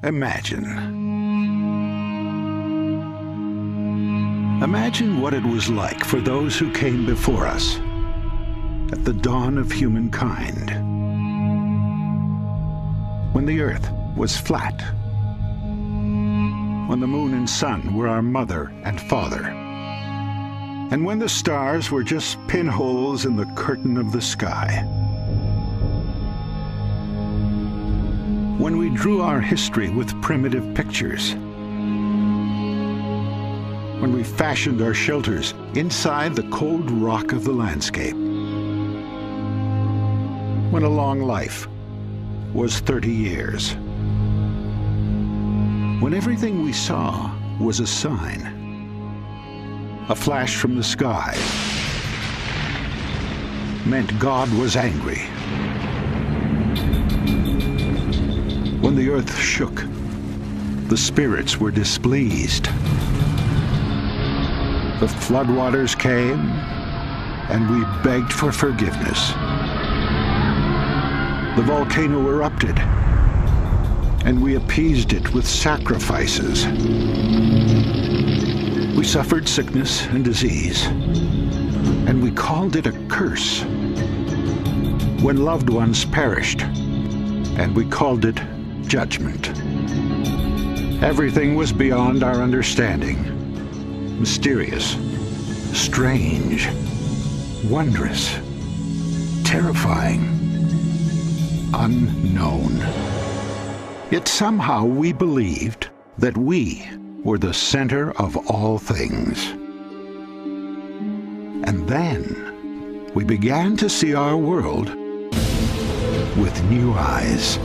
Imagine what it was like for those who came before us at the dawn of humankind, when the earth was flat, when the moon and sun were our mother and father, and when the stars were just pinholes in the curtain of the sky. When we drew our history with primitive pictures, when we fashioned our shelters inside the cold rock of the landscape, when a long life was 30 years, when everything we saw was a sign, a flash from the sky meant God was angry. When the earth shook, the spirits were displeased. The floodwaters came, and we begged for forgiveness. The volcano erupted, and we appeased it with sacrifices. We suffered sickness and disease, and we called it a curse. When loved ones perished, and we called it judgment. Everything was beyond our understanding. Mysterious, strange, wondrous, terrifying, unknown. Yet somehow we believed that we were the center of all things. And then we began to see our world with new eyes.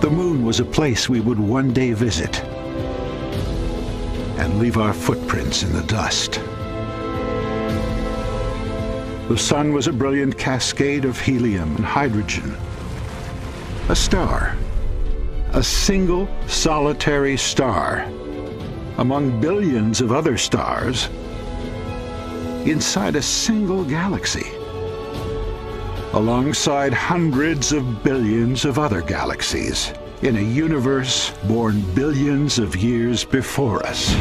The moon was a place we would one day visit and leave our footprints in the dust. The sun was a brilliant cascade of helium and hydrogen. A star, a single solitary star, among billions of other stars, inside a single galaxy, alongside hundreds of billions of other galaxies, in a universe born billions of years before us.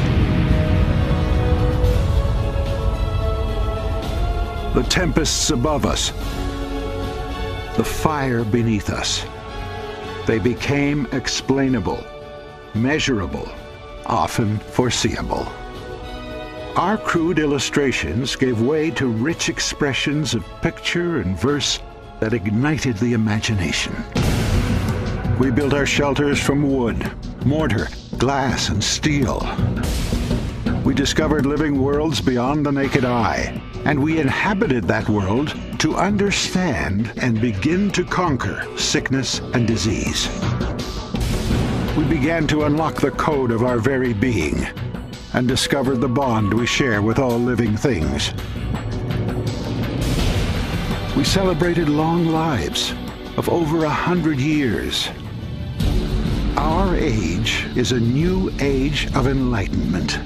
The tempests above us, the fire beneath us, they became explainable, measurable, often foreseeable. Our crude illustrations gave way to rich expressions of picture and verse that ignited the imagination. We built our shelters from wood, mortar, glass, and steel. We discovered living worlds beyond the naked eye, and we inhabited that world to understand and begin to conquer sickness and disease. We began to unlock the code of our very being and discovered the bond we share with all living things. We celebrated long lives of over 100 years. Our age is a new age of enlightenment.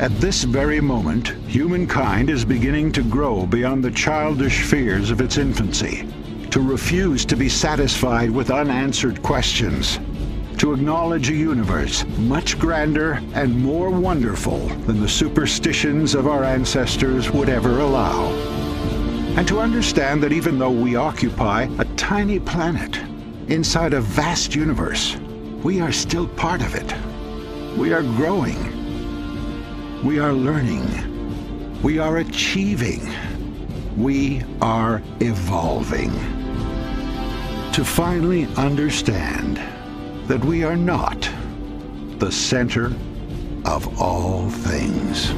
At this very moment, humankind is beginning to grow beyond the childish fears of its infancy, to refuse to be satisfied with unanswered questions, to acknowledge a universe much grander and more wonderful than the superstitions of our ancestors would ever allow. And to understand that even though we occupy a tiny planet inside a vast universe, we are still part of it. We are growing. We are learning. We are achieving. We are evolving. To finally understand that we are not the center of all things.